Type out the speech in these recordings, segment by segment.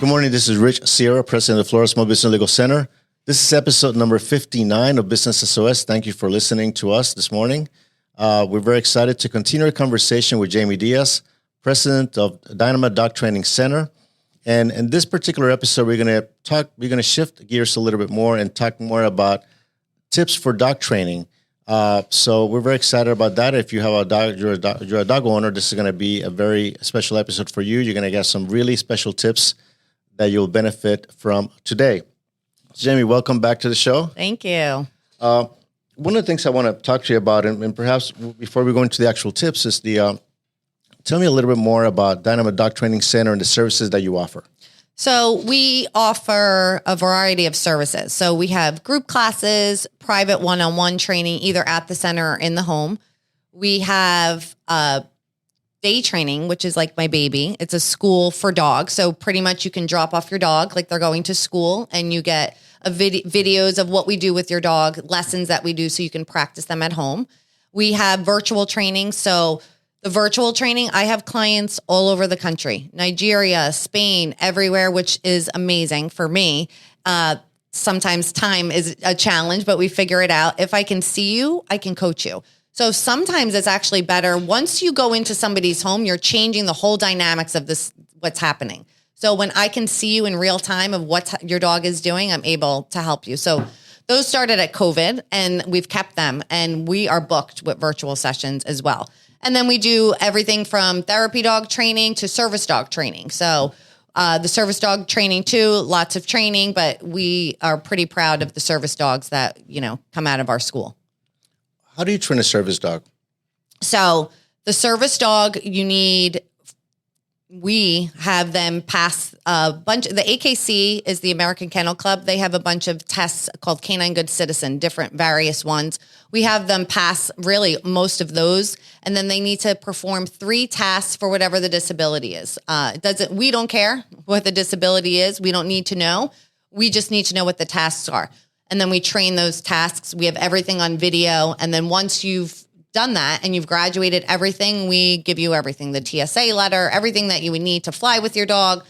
Good morning. This is Rich Sierra, President of Florida Small Business Legal Center. This is episode number 59 of Business SOS. Thank you for listening to us this morning. We're very excited to continue our conversation with Jamie Diaz, President of Dynamite Dog Training Center. And in this particular episode, we're going to shift gears a little bit more and talk more about tips for dog training. So we're very excited about that. If you have a dog, you're a dog owner, this is going to be a very special episode for you. You're going to get some really special tips that you'll benefit from today. Jamie, welcome back to the show. Thank you. One of the things I want to talk to you about, and perhaps before we go into the actual tips, is tell me a little bit more about Dynamite Dog Training Center and the services that you offer. So we offer a variety of services. So we have group classes, private one-on-one training, either at the center or in the home. We have day training, which is like my baby. It's a school for dogs. So pretty much you can drop off your dog like they're going to school, and you get videos of what we do with your dog, lessons that we do so you can practice them at home. We have virtual training. So the virtual training, I have clients all over the country, Nigeria, Spain, everywhere, which is amazing for me. Sometimes time is a challenge, but we figure it out. If I can see you, I can coach you. So sometimes it's actually better. Once you go into somebody's home, you're changing the whole dynamics of this, what's happening. So when I can see you in real time of what your dog is doing, I'm able to help you. So those started at COVID, and we've kept them, and we are booked with virtual sessions as well. And then we do everything from therapy dog training to service dog training. So the service dog training too, lots of training, but we are pretty proud of the service dogs that, come out of our school. How do you train a service dog? So the service dog, we have them pass a bunch. The AKC is the American Kennel Club. They have a bunch of tests called Canine Good Citizen, different various ones. We have them pass really most of those. And then they need to perform 3 tasks for whatever the disability is. We don't care what the disability is. We don't need to know. We just need to know what the tasks are. And then we train those tasks. We have everything on video. And then once you've done that and you've graduated everything, we give you everything, the TSA letter, everything that you would need to fly with your dog,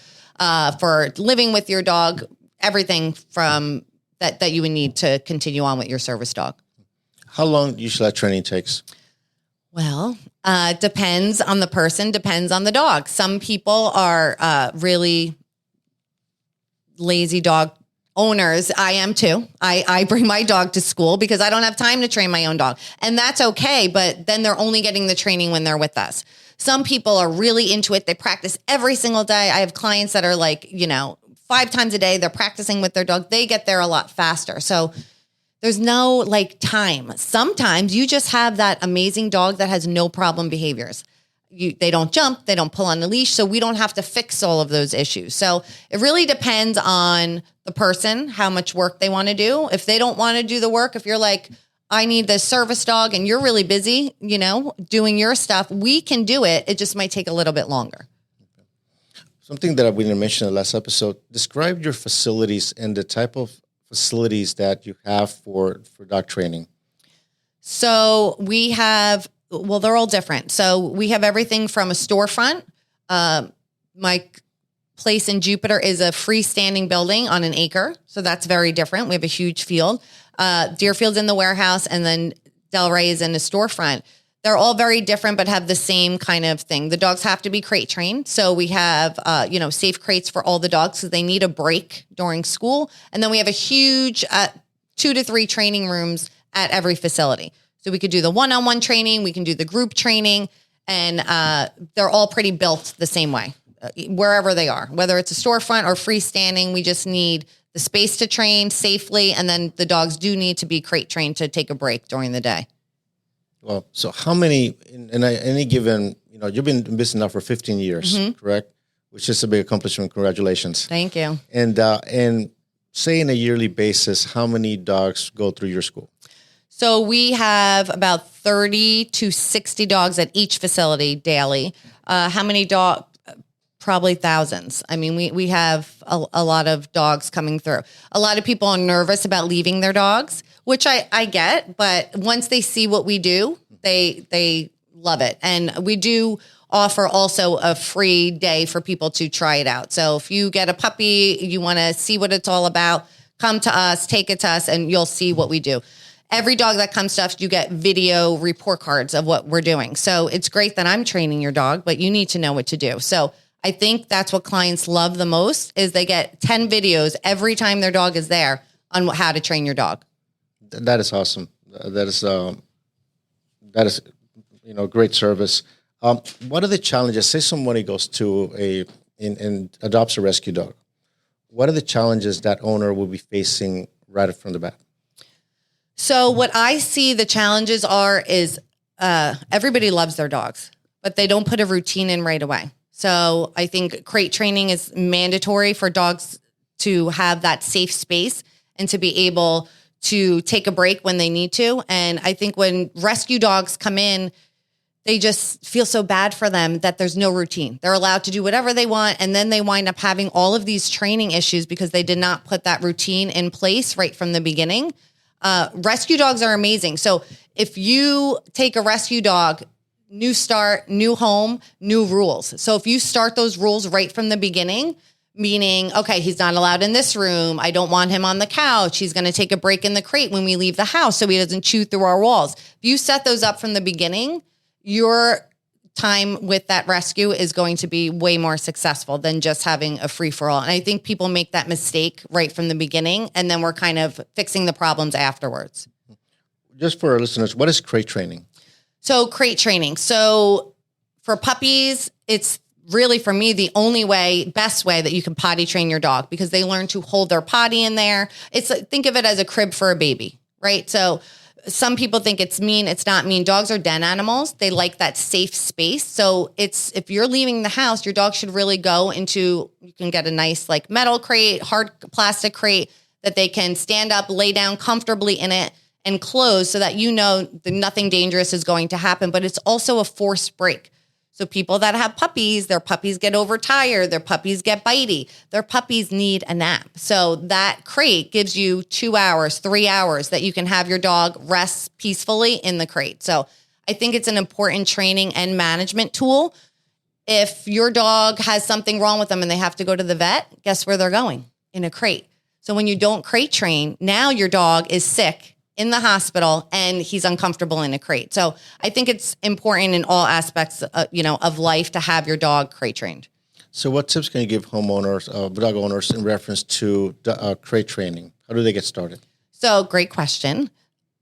for living with your dog, everything from that you would need to continue on with your service dog. How long usually that training takes? Well, depends on the person, depends on the dog. Some people are really lazy dog owners. I am too. I bring my dog to school because I don't have time to train my own dog. And that's okay. But then they're only getting the training when they're with us. Some people are really into it. They practice every single day. I have clients that are 5 times a day. They're practicing with their dog. They get there a lot faster. So there's no time. Sometimes you just have that amazing dog that has no problem behaviors. They don't jump, they don't pull on the leash, so we don't have to fix all of those issues. So it really depends on the person, how much work they want to do. If they don't want to do the work, if you're like, I need this service dog and you're really busy, doing your stuff, we can do it. It just might take a little bit longer. Something that we didn't mention in the last episode, describe your facilities and the type of facilities that you have for dog training. So we have, they're all different. So we have everything from a storefront. My place in Jupiter is a freestanding building on an acre. So that's very different. We have a huge field. Deerfield's in the warehouse, and then Delray is in the storefront. They're all very different, but have the same kind of thing. The dogs have to be crate trained. So we have, safe crates for all the dogs because they need a break during school. And then we have a huge 2 to 3 training rooms at every facility. So we could do the one-on-one training, we can do the group training, and they're all pretty built the same way, wherever they are. Whether it's a storefront or freestanding, we just need the space to train safely, and then the dogs do need to be crate trained to take a break during the day. Well, so how many, in any given, you've been in business now for 15 years, correct? Which is a big accomplishment. Congratulations. Thank you. And say on a yearly basis, how many dogs go through your school? So we have about 30 to 60 dogs at each facility daily. How many dogs? Probably thousands. I mean, we have a lot of dogs coming through. A lot of people are nervous about leaving their dogs, which I get. But once they see what we do, they love it. And we do offer also a free day for people to try it out. So if you get a puppy, you want to see what it's all about, come to us, take it to us, and you'll see what we do. Every dog that comes to us, you get video report cards of what we're doing. So it's great that I'm training your dog, but you need to know what to do. So I think that's what clients love the most is they get 10 videos every time their dog is there on how to train your dog. That is awesome. That is great service. What are the challenges? Say somebody goes to and adopts a rescue dog. What are the challenges that owner will be facing right from the bat? So what I see the challenges are is everybody loves their dogs, but they don't put a routine in right away. So I think crate training is mandatory for dogs to have that safe space and to be able to take a break when they need to. And I think when rescue dogs come in, they just feel so bad for them that there's no routine. They're allowed to do whatever they want. And then they wind up having all of these training issues because they did not put that routine in place right from the beginning. Rescue dogs are amazing. So if you take a rescue dog, new start, new home, new rules. So if you start those rules right from the beginning, meaning, okay, he's not allowed in this room. I don't want him on the couch. He's going to take a break in the crate when we leave the house so he doesn't chew through our walls. If you set those up from the beginning, your time with that rescue is going to be way more successful than just having a free-for-all. And I think people make that mistake right from the beginning, and then we're kind of fixing the problems afterwards. Just for our listeners, what is crate training? So crate training. So for puppies, it's really, for me, the only best way that you can potty train your dog because they learn to hold their potty in there. Think of it as a crib for a baby, right? So some people think it's mean. It's not mean. Dogs are den animals. They like that safe space. So if you're leaving the house, your dog should really go into, you can get a nice like metal crate, hard plastic crate that they can stand up, lay down comfortably in it and close so that you know that nothing dangerous is going to happen. But it's also a forced break. So people that have puppies, their puppies get overtired, their puppies get bitey, their puppies need a nap. So that crate gives you 2 hours, 3 hours that you can have your dog rest peacefully in the crate. So I think it's an important training and management tool. If your dog has something wrong with them and they have to go to the vet, guess where they're going? In a crate. So when you don't crate train, now your dog is sick in the hospital and he's uncomfortable in a crate. So I think it's important in all aspects, of life to have your dog crate trained. So what tips can you give homeowners, dog owners in reference to crate training? How do they get started? So great question.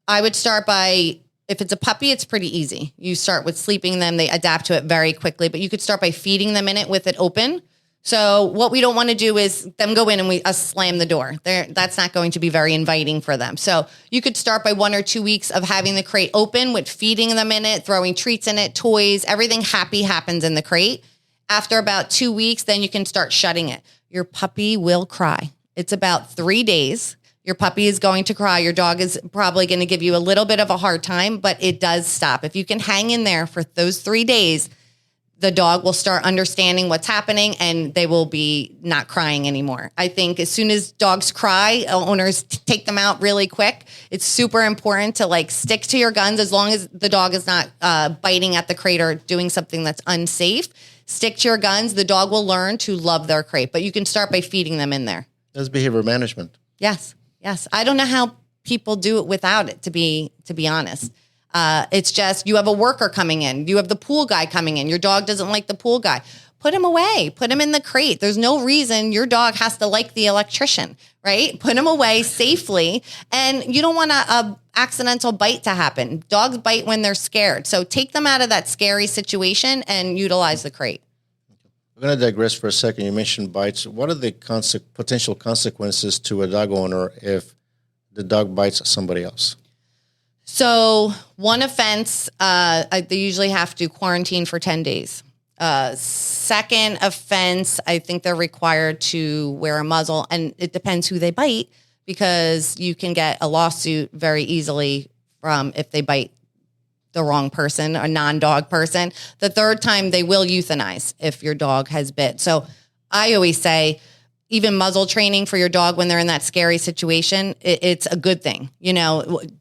I would start by, if it's a puppy, it's pretty easy. You start with sleeping them. They adapt to it very quickly, but you could start by feeding them in it with it open. So what we don't want to do is them go in and we slam the door. That's not going to be very inviting for them. So you could start by 1 or 2 weeks of having the crate open with feeding them in it, throwing treats in it, toys, everything happy happens in the crate. After about 2 weeks, then you can start shutting it. Your puppy will cry. It's about 3 days. Your puppy is going to cry. Your dog is probably going to give you a little bit of a hard time, but it does stop. If you can hang in there for those 3 days, the dog will start understanding what's happening and they will be not crying anymore. I think as soon as dogs cry, owners take them out really quick. It's super important to stick to your guns as long as the dog is not biting at the crate or doing something that's unsafe. Stick to your guns. The dog will learn to love their crate, but you can start by feeding them in there. That's behavior management. Yes. I don't know how people do it without it, to be honest. It's just, you have a worker coming in. You have the pool guy coming in. Your dog doesn't like the pool guy. Put him away. Put him in the crate. There's no reason your dog has to like the electrician, right? Put him away safely. And you don't want a accidental bite to happen. Dogs bite when they're scared. So take them out of that scary situation and utilize the crate. We're going to digress for a second. You mentioned bites. What are the potential consequences to a dog owner if the dog bites somebody else? So one offense, they usually have to quarantine for 10 days. Second offense, I think they're required to wear a muzzle, and it depends who they bite because you can get a lawsuit very easily from if they bite the wrong person, a non-dog person. The third time they will euthanize if your dog has bit. So I always say, even muzzle training for your dog when they're in that scary situation, it's a good thing.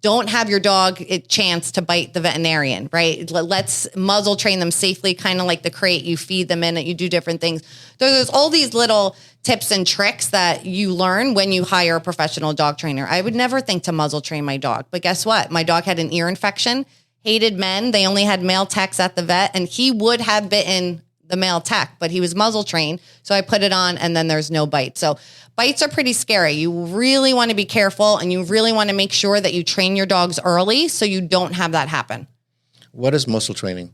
Don't have your dog a chance to bite the veterinarian, right? Let's muzzle train them safely, kind of like the crate. You feed them in it, you do different things. There's all these little tips and tricks that you learn when you hire a professional dog trainer. I would never think to muzzle train my dog, but guess what? My dog had an ear infection, hated men. They only had male techs at the vet, and he would have bitten the male tech, but he was muzzle trained. So I put it on and then there's no bite. So bites are pretty scary. You really want to be careful, and you really want to make sure that you train your dogs early so you don't have that happen. What is muzzle training?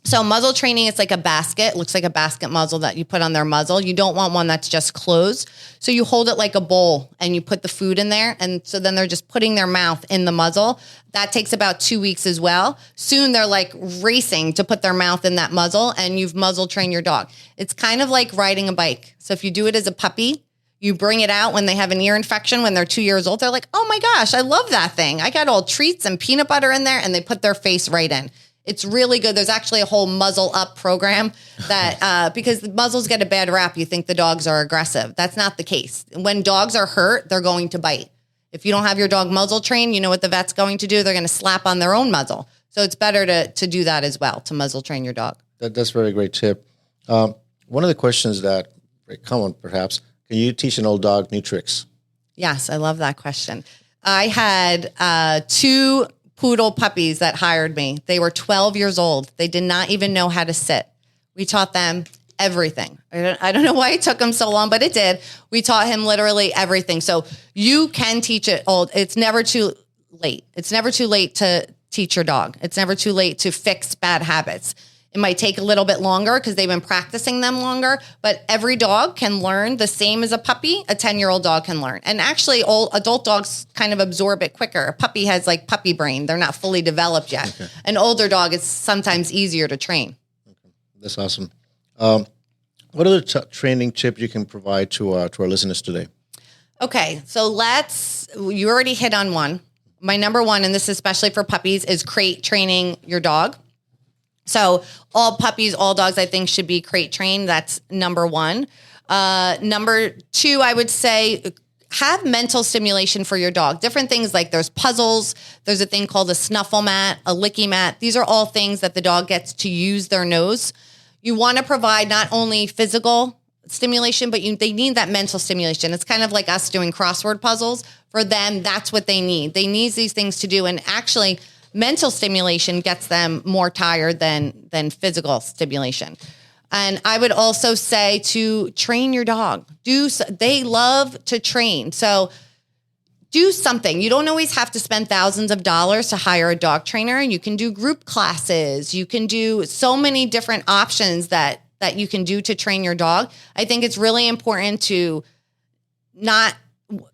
So muzzle training is like a basket. It looks like a basket muzzle that you put on their muzzle. You don't want one that's just closed. So you hold it like a bowl and you put the food in there. And so then they're just putting their mouth in the muzzle. That takes about 2 weeks as well. Soon they're like racing to put their mouth in that muzzle, and you've muzzle trained your dog. It's kind of like riding a bike. So if you do it as a puppy, you bring it out when they have an ear infection, when they're 2 years old, they're like, oh my gosh, I love that thing. I got all treats and peanut butter in there, and they put their face right in. It's really good. There's actually a whole muzzle up program that, because the muzzles get a bad rap, you think the dogs are aggressive. That's not the case. When dogs are hurt, they're going to bite. If you don't have your dog muzzle trained, you know what the vet's going to do? They're going to slap on their own muzzle. So it's better to do that as well, to muzzle train your dog. That's a very great tip. One of the questions that very common, perhaps, can you teach an old dog new tricks? Yes, I love that question. I had 2 poodle puppies that hired me. They were 12 years old. They did not even know how to sit. We taught them everything. I don't know why it took them so long, but it did. We taught him literally everything. So you can teach it old. It's never too late. It's never too late to teach your dog. It's never too late to fix bad habits. It might take a little bit longer because they've been practicing them longer, but every dog can learn the same as a puppy. A 10-year-old dog can learn. And actually, all adult dogs kind of absorb it quicker. A puppy has like puppy brain. They're not fully developed yet. Okay. An older dog is sometimes easier to train. Okay. That's awesome. What other training tip you can provide to our listeners today? Okay, so you already hit on one. My number one, and this is especially for puppies, is crate training your dog. So all puppies, all dogs, I think, should be crate trained. That's number one. Number two, I would say have mental stimulation for your dog. Different things like there's puzzles. There's a thing called a snuffle mat, a licky mat. These are all things that the dog gets to use their nose. You want to provide not only physical stimulation, but they need that mental stimulation. It's kind of like us doing crossword puzzles. For them, that's what they need. They need these things to do. And actually, mental stimulation gets them more tired than physical stimulation. And I would also say to train your dog. They love to train. So do something. You don't always have to spend thousands of dollars to hire a dog trainer. You can do group classes. You can do so many different options that you can do to train your dog. I think it's really important to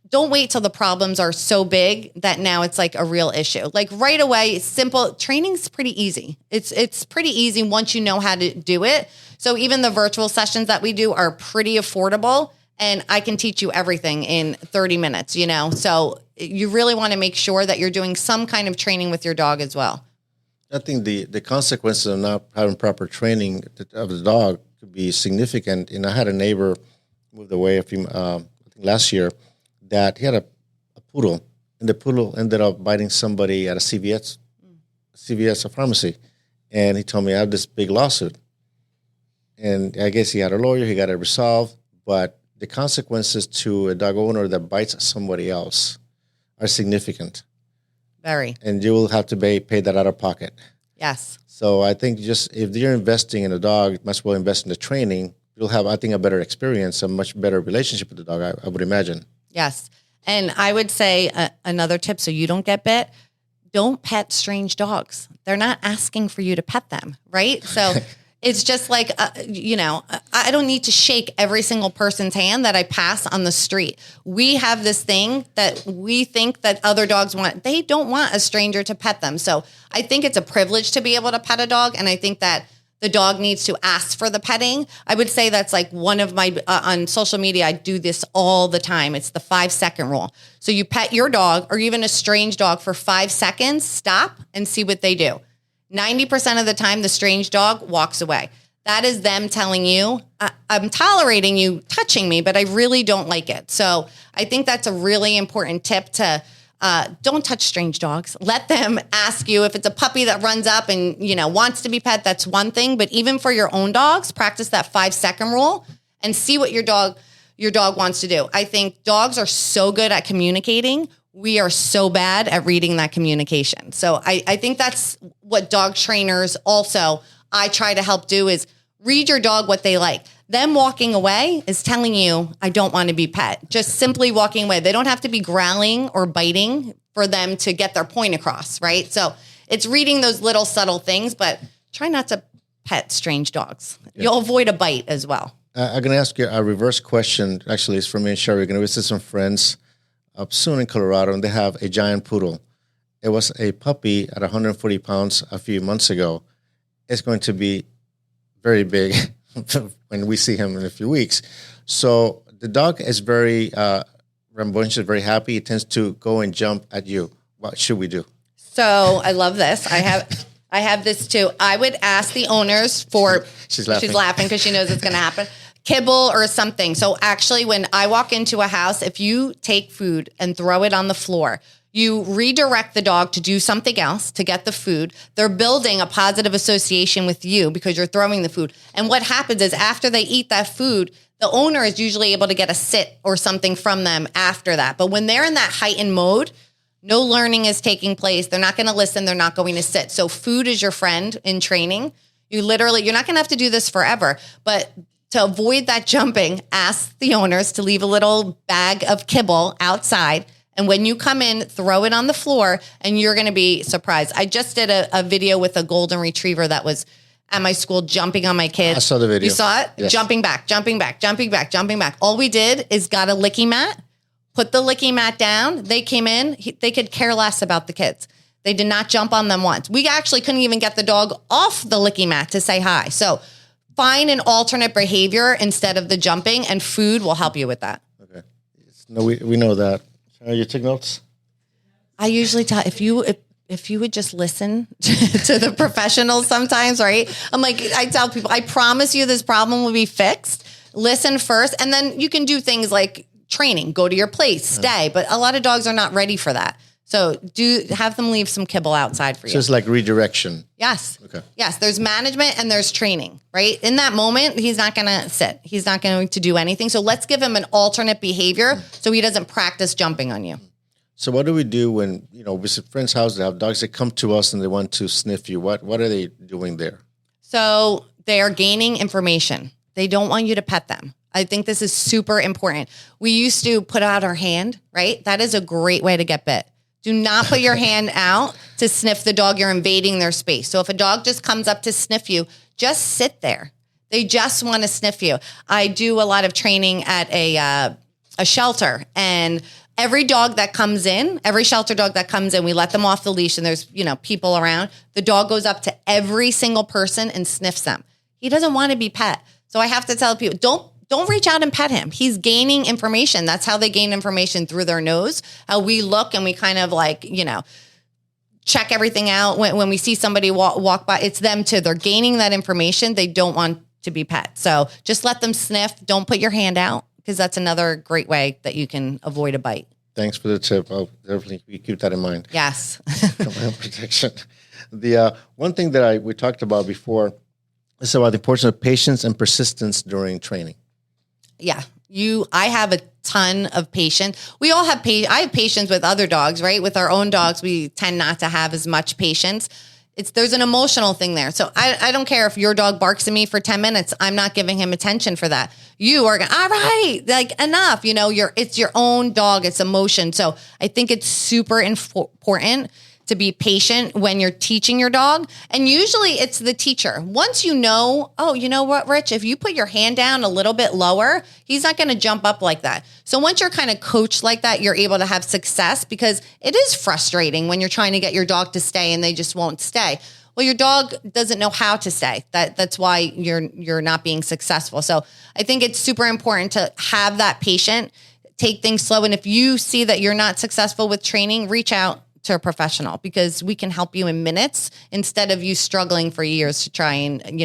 don't wait till the problems are so big that now it's like a real issue. Like right away, simple training's pretty easy. It's pretty easy once you know how to do it. So even the virtual sessions that we do are pretty affordable, and I can teach you everything in 30 minutes, So you really want to make sure that you're doing some kind of training with your dog as well. I think the consequences of not having proper training of the dog could be significant. And I had a neighbor moved away I think last year that he had a poodle, and the poodle ended up biting somebody at a CVS, a pharmacy. And he told me, I have this big lawsuit. And I guess he had a lawyer, he got it resolved, but the consequences to a dog owner that bites somebody else are significant. Very. And you will have to pay that out of pocket. Yes. So I think if you're investing in a dog, you must well invest in the training. You'll have, I think, a better experience, a much better relationship with the dog, I would imagine. Yes. And I would say another tip so you don't get bit, don't pet strange dogs. They're not asking for you to pet them, right? So it's just like, I don't need to shake every single person's hand that I pass on the street. We have this thing that we think that other dogs want. They don't want a stranger to pet them. So I think it's a privilege to be able to pet a dog. And I think that the dog needs to ask for the petting. I would say that's like one of my, on social media, I do this all the time. It's the 5-second rule. So you pet your dog or even a strange dog for 5 seconds, stop and see what they do. 90% of the time, the strange dog walks away. That is them telling you, I'm tolerating you touching me, but I really don't like it. So I think that's a really important tip to don't touch strange dogs. Let them ask you. If it's a puppy that runs up and, wants to be pet, that's one thing. But even for your own dogs, practice that 5-second rule and see what your dog wants to do. I think dogs are so good at communicating. We are so bad at reading that communication. So I think that's what dog trainers also, I try to help do, is read your dog what they like. Them walking away is telling you, I don't want to be pet. Just simply walking away. They don't have to be growling or biting for them to get their point across, right? So it's reading those little subtle things, but try not to pet strange dogs. Yeah. You'll avoid a bite as well. I'm going to ask you a reverse question. Actually, it's from me and Sherry. We're going to visit some friends up soon in Colorado, and they have a giant poodle. It was a puppy at 140 pounds a few months ago. It's going to be very big when we see him in a few weeks. So the dog is very rambunctious, very happy. It tends to go and jump at you. What should we do? So I love this. I have this too. I would ask the owners for, she's laughing because she knows it's going to happen, kibble or something. So actually, when I walk into a house, if you take food and throw it on the floor, you redirect the dog to do something else to get the food. They're building a positive association with you because you're throwing the food. And what happens is after they eat that food, the owner is usually able to get a sit or something from them after that. But when they're in that heightened mode, no learning is taking place. They're not going to listen. They're not going to sit. So food is your friend in training. You're not going to have to do this forever, but to avoid that jumping, ask the owners to leave a little bag of kibble outside. And when you come in, throw it on the floor and you're going to be surprised. I just did a video with a golden retriever that was at my school jumping on my kids. I saw the video. You saw it? Yes. Jumping back. All we did is got a licky mat, put the licky mat down. They came in. They could care less about the kids. They did not jump on them once. We actually couldn't even get the dog off the licky mat to say hi. So find an alternate behavior instead of the jumping, and food will help you with that. Okay. No, we know that. You take notes? I usually tell if you would just listen to the professionals sometimes, right? I tell people, I promise you this problem will be fixed. Listen first, and then you can do things like training, go to your place, stay. But a lot of dogs are not ready for that. So have them leave some kibble outside for you. So it's like redirection. Yes. Okay. Yes. There's management and there's training, right? In that moment, he's not going to sit. He's not going to do anything. So let's give him an alternate behavior so he doesn't practice jumping on you. So what do we do when, visit friends' house, they have dogs that come to us and they want to sniff you? What are they doing there? So they are gaining information. They don't want you to pet them. I think this is super important. We used to put out our hand, right? That is a great way to get bit. Do not put your hand out to sniff the dog. You're invading their space. So if a dog just comes up to sniff you, just sit there. They just want to sniff you. I do a lot of training at a shelter, and every shelter dog that comes in, we let them off the leash, and there's, people around. The dog goes up to every single person and sniffs them. He doesn't want to be pet. So I have to tell people, don't reach out and pet him. He's gaining information. That's how they gain information, through their nose. How we look and we kind of check everything out. When we see somebody walk by, it's them too. They're gaining that information. They don't want to be pet. So just let them sniff. Don't put your hand out, because that's another great way that you can avoid a bite. Thanks for the tip. I'll definitely keep that in mind. Yes. Protection. The one thing that we talked about before is about the importance of patience and persistence during training. Yeah. I have a ton of patience. We all have I have patience with other dogs, right? With our own dogs, we tend not to have as much patience. There's an emotional thing there. So I don't care if your dog barks at me for 10 minutes. I'm not giving him attention for that. You are going, all right, enough. It's your own dog. It's emotion. So I think it's super important to be patient when you're teaching your dog. And usually it's the teacher. Once you know, oh, you know what, Rich, if you put your hand down a little bit lower, he's not going to jump up like that. So once you're kind of coached like that, you're able to have success, because it is frustrating when you're trying to get your dog to stay and they just won't stay. Well, your dog doesn't know how to stay. That's why you're not being successful. So I think it's super important to have that patient, take things slow. And if you see that you're not successful with training, reach out to a professional, because we can help you in minutes instead of you struggling for years to try and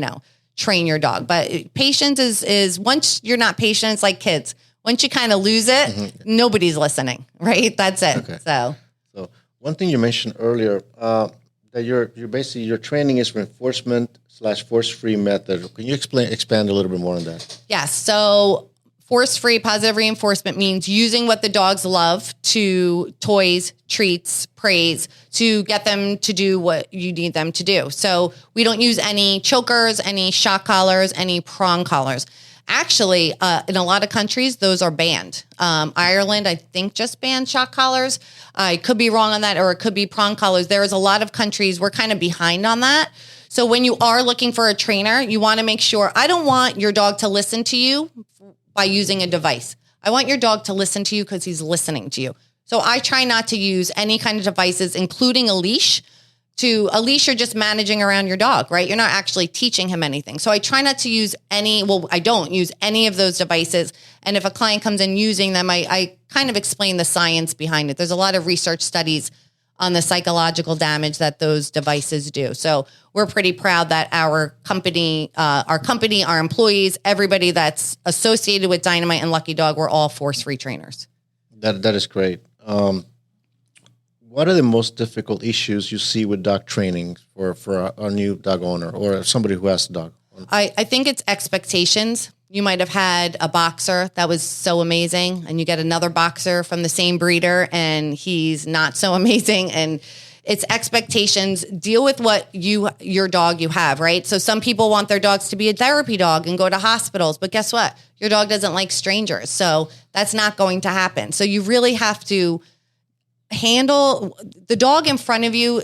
train your dog. But patience is once you're not patient, it's like kids. Once you kind of lose it, nobody's listening, right? That's it. Okay. So one thing you mentioned earlier, that your training is reinforcement/force-free method. Can you expand a little bit more on that? yes. So force-free positive reinforcement means using what the dogs love to toys, treats, praise to get them to do what you need them to do. So we don't use any chokers, any shock collars, any prong collars. Actually, in a lot of countries, those are banned. Ireland, I think, just banned shock collars. I could be wrong on that, or it could be prong collars. There's a lot of countries, we're kind of behind on that. So when you are looking for a trainer, you want to make sure, I don't want your dog to listen to you by using a device. I want your dog to listen to you because he's listening to you. So I try not to use any kind of devices, including a leash. A leash, you're just managing around your dog, right? You're not actually teaching him anything. So I try not to use I don't use any of those devices. And if a client comes in using them, I kind of explain the science behind it. There's a lot of research studies on the psychological damage that those devices do. So we're pretty proud that our company, our employees, everybody that's associated with Dynamite and Lucky Dog, we're all force-free trainers. That is great. What are the most difficult issues you see with dog training for a new dog owner or somebody who has a dog? I think it's expectations. You might have had a boxer that was so amazing, and you get another boxer from the same breeder and he's not so amazing. And it's expectations. Deal with what your dog you have, right? So some people want their dogs to be a therapy dog and go to hospitals, but guess what? Your dog doesn't like strangers. So that's not going to happen. So you really have to handle the dog in front of you.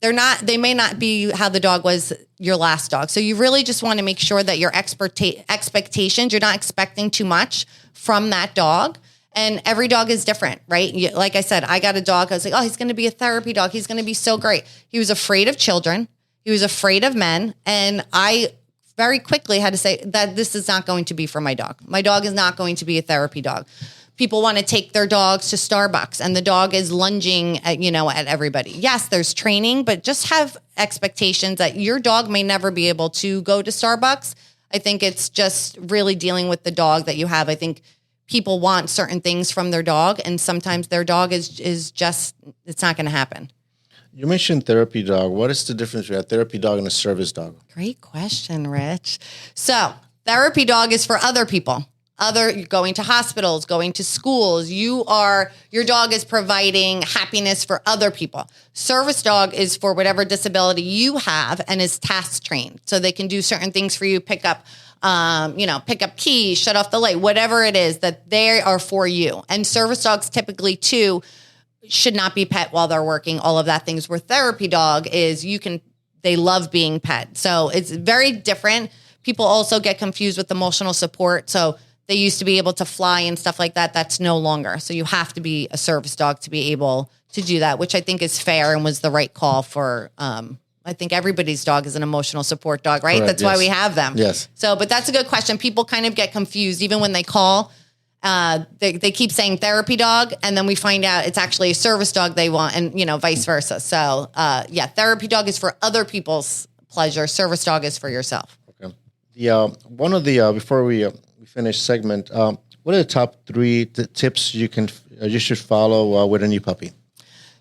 They may not be how the dog was your last dog. So you really just want to make sure that your expectations, you're not expecting too much from that dog. And every dog is different, right? Like I said, I got a dog. I was like, oh, he's going to be a therapy dog. He's going to be so great. He was afraid of children. He was afraid of men. And I very quickly had to say that this is not going to be for my dog. My dog is not going to be a therapy dog. People want to take their dogs to Starbucks and the dog is lunging at everybody. Yes, there's training, but just have expectations that your dog may never be able to go to Starbucks. I think it's just really dealing with the dog that you have. I think people want certain things from their dog, and sometimes their dog is just, it's not going to happen. You mentioned therapy dog. What is the difference between a therapy dog and a service dog? Great question, Rich. So therapy dog is for other people. Going to hospitals, going to schools. Your dog is providing happiness for other people. Service dog is for whatever disability you have and is task trained. So they can do certain things for you, pick up keys, shut off the light, whatever it is that they are for you. And service dogs typically too should not be pet while they're working, all of that things. Where therapy dog is, they love being pet. So it's very different. People also get confused with emotional support. So they used to be able to fly and stuff like that. That's no longer. So you have to be a service dog to be able to do that, which I think is fair and was the right call for, I think everybody's dog is an emotional support dog, right? Correct, that's why we have them. Yes. So, but that's a good question. People kind of get confused even when they call. They keep saying therapy dog, and then we find out it's actually a service dog they want, and vice versa. So, therapy dog is for other people's pleasure. Service dog is for yourself. Okay. Before we finish segment, what are the top 3 tips you should follow with a new puppy?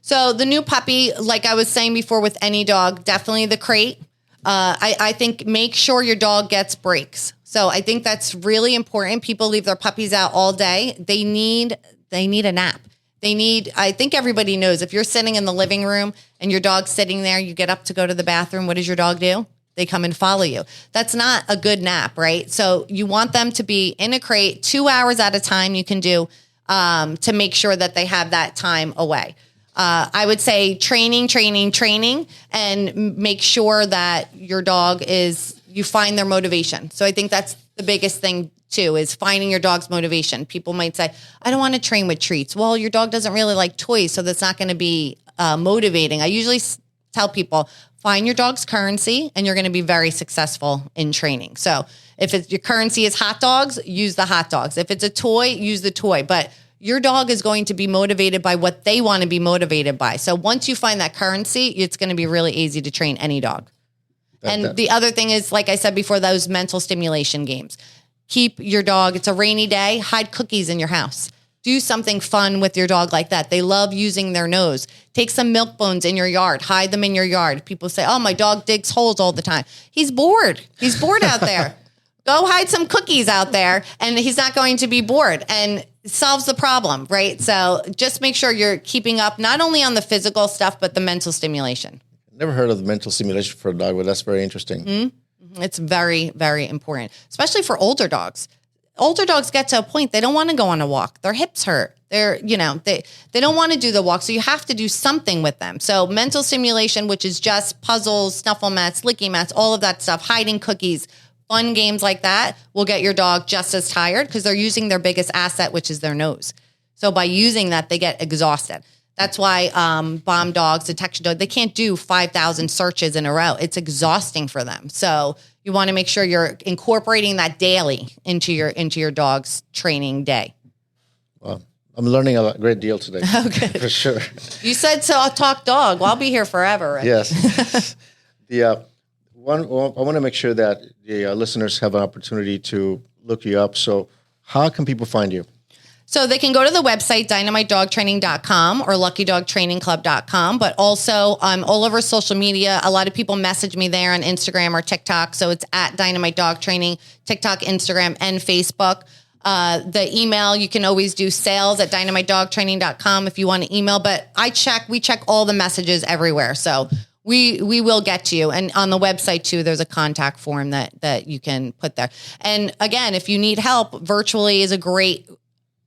So the new puppy, like I was saying before, with any dog, definitely the crate. I think make sure your dog gets breaks. So I think that's really important. People leave their puppies out all day. They need a nap. I think everybody knows, if you're sitting in the living room and your dog's sitting there, you get up to go to the bathroom. What does your dog do? They come and follow you. That's not a good nap, right? So you want them to be in a crate 2 hours at a time. You can do to make sure that they have that time away. I would say training, and make sure that your dog you find their motivation. So I think that's the biggest thing too, is finding your dog's motivation. People might say, I don't want to train with treats. Well, your dog doesn't really like toys, so that's not going to be motivating. I usually tell people, find your dog's currency and you're going to be very successful in training. So if your currency is hot dogs, use the hot dogs. If it's a toy, use the toy. But your dog is going to be motivated by what they want to be motivated by. So once you find that currency, it's going to be really easy to train any dog. The other thing is, like I said before, those mental stimulation games. Keep your dog, it's a rainy day, hide cookies in your house. Do something fun with your dog like that. They love using their nose. Take some milk bones in your yard. Hide them in your yard. People say, oh, my dog digs holes all the time. He's bored. He's bored out there. Go hide some cookies out there, and he's not going to be bored. And it solves the problem, right? So just make sure you're keeping up, not only on the physical stuff, but the mental stimulation. Never heard of the mental stimulation for a dog, but that's very interesting. Mm-hmm. It's very, very important, especially for older dogs. Older dogs get to a point, they don't want to go on a walk. Their hips hurt. They don't want to do the walk. So you have to do something with them. So mental stimulation, which is just puzzles, snuffle mats, licky mats, all of that stuff, hiding cookies, fun games like that will get your dog just as tired because they're using their biggest asset, which is their nose. So by using that, they get exhausted. That's why bomb dogs, detection dogs, they can't do 5,000 searches in a row. It's exhausting for them. So you want to make sure you're incorporating that daily into your dog's training day. Well, I'm learning a great deal today. Okay. For sure. You said so. I'll talk dog. Well, I'll be here forever. Right? Yes. I want to make sure that the listeners have an opportunity to look you up. So how can people find you? So they can go to the website, dynamitedogtraining.com or luckydogtrainingclub.com. But also I'm all over social media. A lot of people message me there on Instagram or TikTok. So it's at Dynamite Dog Training, TikTok, Instagram, and Facebook. The email, you can always do sales at dynamitedogtraining.com if you want to email. But we check all the messages everywhere. So we will get to you. And on the website too, there's a contact form that you can put there. And again, if you need help, virtually is a great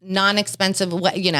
non-expensive way,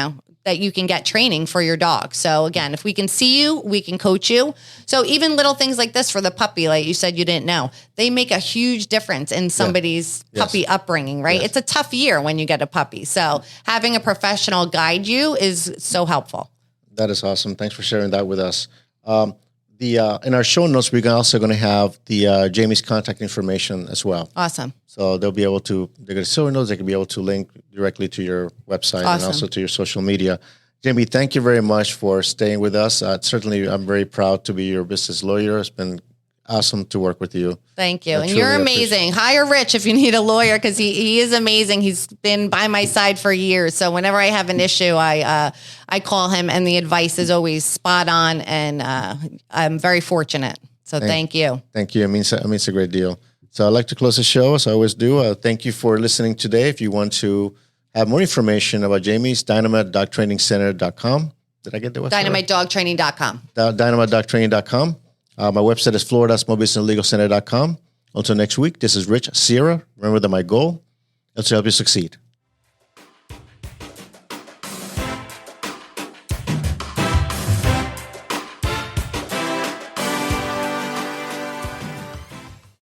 that you can get training for your dog. So again, if we can see you, we can coach you. So even little things like this for the puppy, like you said, you didn't know, they make a huge difference in somebody's puppy upbringing, right? Yes. It's a tough year when you get a puppy. So having a professional guide you is so helpful. That is awesome. Thanks for sharing that with us. In our show notes, we're also going to have the Jamie's contact information as well. Awesome. So they're going to show notes. They can be able to link directly to your website and also to your social media. Jamie, thank you very much for staying with us. Certainly, I'm very proud to be your business lawyer. It's been awesome to work with you. Thank you. And you're amazing. Hire Rich if you need a lawyer because he is amazing. He's been by my side for years. So whenever I have an issue, I call him and the advice is always spot on. And I'm very fortunate. So thank you. Thank you. It means a great deal. So I'd like to close the show as I always do. Thank you for listening today. If you want to have more information about Jamie's, dynamitedogtrainingcenter.com. Did I get the website? Dynamitedogtraining.com. Dynamitedogtraining.com. My website is florida.smallbusinesslegalcenter.com. Until next week, this is Rich Sierra. Remember that my goal is to help you succeed.